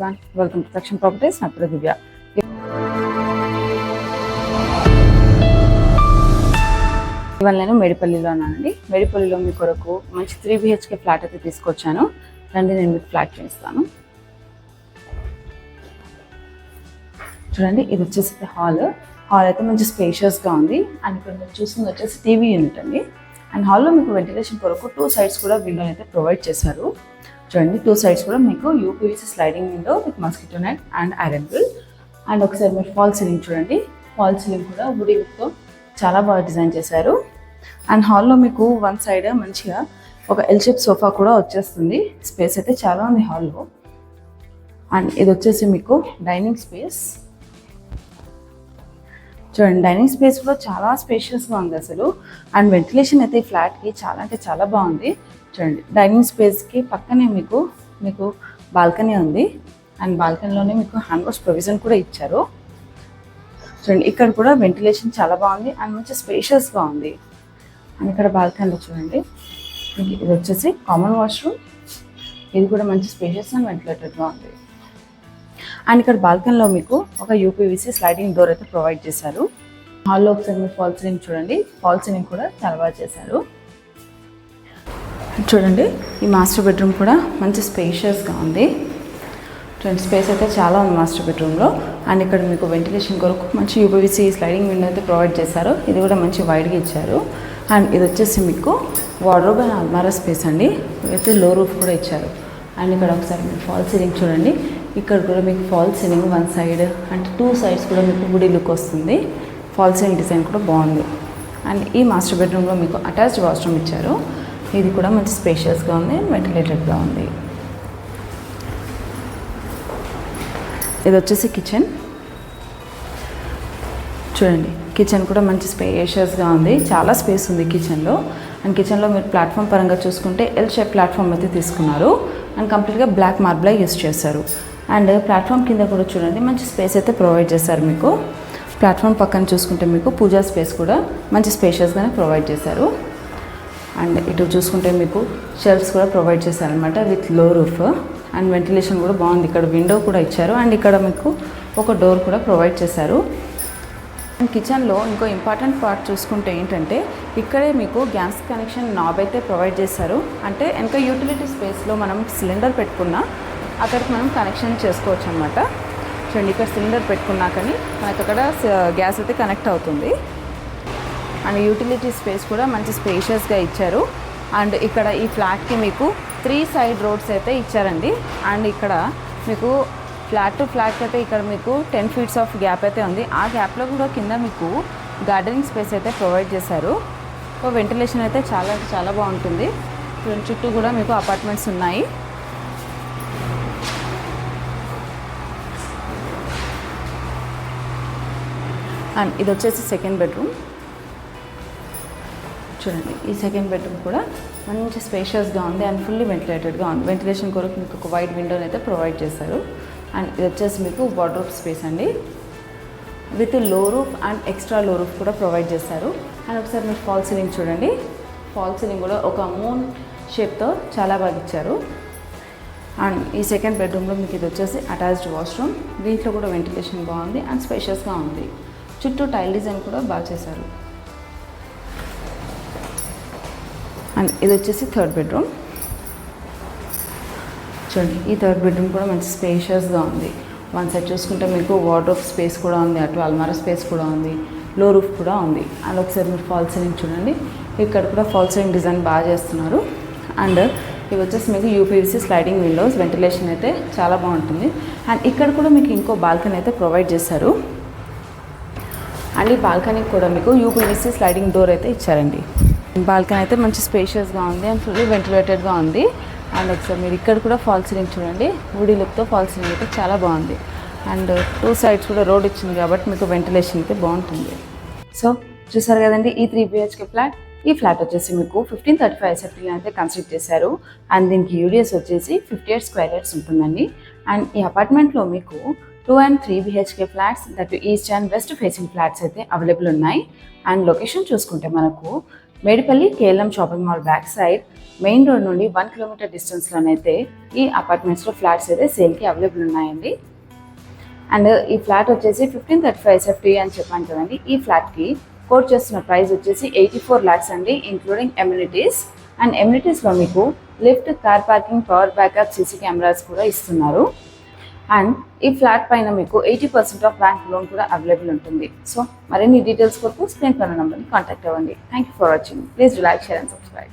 everyone, welcome to Traction Properties. నా పేరు దివ్య. ఇవాళ నేను మేడిపల్లిలో ఉన్నానండి. మేడిపల్లిలో మీ కొరకు మంచి 3 BHK ఫ్లాట్ అయితే తీసుకొచ్చాను. రండి నేను మీకు ఫ్లాట్ చూపిస్తాను. చూడండి, ఇది వచ్చేసి హాల్ అయితే మంచి స్పేషియస్గా ఉంది. అండ్ ఇక్కడ మీరు చూస్తుంది వచ్చేసి టీవీ యూనిట్ అండి. అండ్ హాల్లో మీకు వెంటిలేషన్ కొరకు 2 sides కూడా విండో అయితే ప్రొవైడ్ చేశారు. చూడండి, 2 sides కూడా మీకు UPVC sliding window with mosquito net and iron grill. And ఒకసారి మీరు ఫాల్ సీలింగ్ చూడండి, ఫాల్ సీలింగ్ కూడా వుడ్ తో చాలా బాగా డిజైన్ చేశారు. అండ్ హాల్లో మీకు వన్ సైడ్ మంచిగా ఒక ఎల్ షేప్ సోఫా కూడా వచ్చేస్తుంది. స్పేస్ అయితే చాలా ఉంది హాల్లో. అండ్ ఇది వచ్చేసి మీకు డైనింగ్ స్పేస్. చూడండి, డైనింగ్ స్పేస్ కూడా చాలా స్పేషియస్గా ఉంది అసలు. అండ్ వెంటిలేషన్ అయితే ఈ ఫ్లాట్కి చాలా అంటే చాలా బాగుంది. చూడండి, డైనింగ్ స్పేస్కి పక్కనే మీకు బాల్కనీ ఉంది. అండ్ బాల్కనీలోనే మీకు హ్యాండ్ వాష్ ప్రొవిజన్ కూడా ఇచ్చారు. చూడండి, ఇక్కడ కూడా వెంటిలేషన్ చాలా బాగుంది అండ్ మంచి స్పేషియస్గా ఉంది. అండ్ ఇక్కడ బాల్కనీలో చూడండి, ఇది వచ్చేసి కామన్ వాష్రూమ్. ఇది కూడా మంచి స్పేషియస్ అండ్ వెంటిలేటెడ్గా ఉంది. అండ్ ఇక్కడ బాల్కనీలో మీకు ఒక యూపీవీసీ స్లైడింగ్ డోర్ అయితే ప్రొవైడ్ చేశారు. హాల్లో ఒకసారి మీరు ఫాల్ సీలింగ్ చూడండి, ఫాల్ సీలింగ్ కూడా చాలా బాగా చేశారు. చూడండి, ఈ మాస్టర్ బెడ్రూమ్ కూడా మంచి స్పేషియస్గా ఉంది. చూడండి, స్పేస్ అయితే చాలా ఉంది మాస్టర్ బెడ్రూమ్లో. అండ్ ఇక్కడ మీకు వెంటిలేషన్ కొరకు మంచి యూపీవీసీ స్లైడింగ్ విండో అయితే ప్రొవైడ్ చేశారు. ఇది కూడా మంచి వైడ్గా ఇచ్చారు. అండ్ ఇది వచ్చేసి మీకు వార్డ్రోబ్ అండ్ అల్మారా స్పేస్ అండి. అయితే లో రూఫ్ కూడా ఇచ్చారు. అండ్ ఇక్కడ ఒకసారి మీరు ఫాల్ సీలింగ్ చూడండి, ఇక్కడ కూడా మీకు fall ceiling one side and 2 sides కూడా మీకు వుడీ లుక్ వస్తుంది. ఫాల్ సీలింగ్ డిజైన్ కూడా బాగుంది. అండ్ ఈ మాస్టర్ బెడ్రూమ్లో మీకు అటాచ్డ్ వాష్రూమ్ ఇచ్చారు. ఇది కూడా మంచి స్పేషియస్గా ఉంది, వెంటిలేటెడ్గా ఉంది. ఇది వచ్చేసి కిచెన్. చూడండి, కిచెన్ కూడా మంచి స్పేషియస్గా ఉంది, చాలా స్పేస్ ఉంది కిచెన్లో. అండ్ కిచెన్లో మీరు ప్లాట్ఫామ్ పరంగా చూసుకుంటే ఎల్ షేప్ ప్లాట్ఫామ్ అయితే తీసుకున్నారు. అండ్ కంప్లీట్గా బ్లాక్ మార్బుల్ యూస్ చేశారు. అండ్ ప్లాట్ఫామ్ కింద కూడా చూడండి మంచి స్పేస్ అయితే ప్రొవైడ్ చేశారు. మీకు ప్లాట్ఫామ్ పక్కన చూసుకుంటే మీకు పూజా స్పేస్ కూడా మంచి స్పేషియస్గానే ప్రొవైడ్ చేశారు. అండ్ ఇటు చూసుకుంటే మీకు షెల్ఫ్స్ కూడా ప్రొవైడ్ చేశారనమాట విత్ లో రూఫ్. అండ్ వెంటిలేషన్ కూడా బాగుంది. ఇక్కడ విండో కూడా ఇచ్చారు. అండ్ ఇక్కడ మీకు ఒక డోర్ కూడా ప్రొవైడ్ చేశారు. అండ్ కిచెన్లో ఇంకో ఇంపార్టెంట్ పార్ట్ చూసుకుంటే ఏంటంటే ఇక్కడే మీకు గ్యాస్ కనెక్షన్ నాబ్ అయితే ప్రొవైడ్ చేశారు. అంటే ఇంకా యూటిలిటీ స్పేస్లో మనం సిలిండర్ పెట్టుకున్నా అక్కడికి మనం కనెక్షన్ చేసుకోవచ్చు అనమాట. చూడండి, ఇక్కడ సిలిండర్ పెట్టుకున్నా కానీ మనకు అక్కడ గ్యాస్ అయితే కనెక్ట్ అవుతుంది. అండ్ యూటిలిటీ స్పేస్ కూడా మంచి స్పేషియస్గా ఇచ్చారు. అండ్ ఇక్కడ ఈ ఫ్లాట్కి మీకు 3 side రోడ్స్ అయితే ఇచ్చారండి. అండ్ ఇక్కడ మీకు ఫ్లాట్ టు ఫ్లాట్ అయితే ఇక్కడ మీకు 10 feet ఆఫ్ గ్యాప్ అయితే ఉంది. ఆ గ్యాప్లో కూడా కింద మీకు గార్డెనింగ్ స్పేస్ అయితే ప్రొవైడ్ చేశారు. సో వెంటిలేషన్ అయితే చాలా చాలా బాగుంటుంది. చుట్టూ కూడా మీకు అపార్ట్మెంట్స్ ఉన్నాయి. అండ్ ఇది వచ్చేసి సెకండ్ బెడ్రూమ్. చూడండి, ఈ సెకండ్ బెడ్రూమ్ కూడా మంచి స్పేషియస్గా ఉంది అండ్ ఫుల్లీ వెంటిలేటెడ్గా ఉంది. వెంటిలేషన్ కొరకు మీకు ఒక వైడ్ విండోని అయితే ప్రొవైడ్ చేశారు. అండ్ ఇది వచ్చేసి మీకు వార్డ్రోబ్ స్పేస్ అండి విత్ లో రూఫ్ అండ్ ఎక్స్ట్రా లో రూఫ్ కూడా ప్రొవైడ్ చేశారు. అండ్ ఒకసారి మీరు ఫాల్ సీలింగ్ చూడండి, ఫాల్ సీలింగ్ కూడా ఒక మూన్ షేప్తో చాలా బాగా ఇచ్చారు. అండ్ ఈ సెకండ్ బెడ్రూమ్లో మీకు ఇది వచ్చేసి అటాచ్డ్ వాష్రూమ్. దీంట్లో కూడా వెంటిలేషన్ బాగుంది అండ్ స్పేషియస్గా ఉంది. చుట్టూ టైల్ డిజైన్ కూడా బాగా చేశారు. అండ్ ఇది వచ్చేసి థర్డ్ బెడ్రూమ్. చూడండి, ఈ థర్డ్ బెడ్రూమ్ కూడా మంచి స్పేషియస్గా ఉంది. వన్ సైడ్ చూసుకుంటే మీకు వార్డ్రోబ్ స్పేస్ కూడా ఉంది, అటు అల్మారా స్పేస్ కూడా ఉంది, లో రూఫ్ కూడా ఉంది. అండ్ ఒకసారి మీరు ఫాల్ సీలింగ్ చూడండి, ఇక్కడ కూడా ఫాల్ సీలింగ్ డిజైన్ బాగా చేస్తున్నారు. అండ్ ఇవి వచ్చేసి మీకు యూపీవీసీ స్లైడింగ్ విండోస్, వెంటిలేషన్ అయితే చాలా బాగుంటుంది. అండ్ ఇక్కడ కూడా మీకు ఇంకో బాల్కనీ అయితే ప్రొవైడ్ చేశారు. అండ్ ఈ బాల్కనీకి కూడా మీకు యూపీవీసీ స్లైడింగ్ డోర్ అయితే ఇచ్చారండి. బాల్కనీ అయితే మంచి స్పేషియస్గా ఉంది అండ్ ఫుల్లీ వెంటిలేటెడ్గా ఉంది. అండ్ ఒకసారి మీరు ఇక్కడ కూడా ఫాల్ సీలింగ్ చూడండి, వుడీ లుక్తో ఫాల్ సీలింగ్ అయితే చాలా బాగుంది. అండ్ 2 sides కూడా రోడ్ ఇచ్చింది కాబట్టి మీకు వెంటిలేషన్ అయితే బాగుంటుంది. సో చూసారు కదండి, ఈ 3 BHK ఫ్లాట్. ఈ ఫ్లాట్ వచ్చేసి మీకు 1535 SFT అయితే కన్స్ట్రక్ట్ చేశారు. అండ్ దీనికి యూడిఎస్ వచ్చేసి 58 square yards ఉంటుందండి. అండ్ ఈ అపార్ట్మెంట్లో మీకు 2 and 3 BHK flats, that east and west facing flats అయితే అవైలబుల్ ఉన్నాయి. అండ్ లొకేషన్ చూసుకుంటే మనకు Medipally KLM shopping mall back side main road నుండి 1 కిలోమీటర్ డిస్టెన్స్లోనైతే ఈ అపార్ట్మెంట్స్లో ఫ్లాట్స్ అయితే సేల్కి అవైలబుల్ ఉన్నాయండి. అండ్ ఈ ఫ్లాట్ వచ్చేసి 1535 SFT అని చెప్పాను కదండి. ఈ ఫ్లాట్కి కోట్ చేస్తున్న ప్రైస్ వచ్చేసి 84 lakhs అండి, ఇంక్లూడింగ్ ఎమ్యూనిటీస్. అండ్ ఎమ్యూనిటీస్లో మీకు lift, car parking, power backup, CC cameras కూడా ఇస్తున్నారు. అండ్ ఈ ఫ్లాట్ పైన మీకు 80% ఆఫ్ బ్యాంక్ లోన్ కూడా అవైలబుల్ ఉంటుంది. సో మరిన్ని డీటెయిల్స్ కొరకు స్క్రీన్ పైన నెంబర్ని కాంటాక్ట్ అవ్వండి. Thank you for watching. Please like, share and subscribe.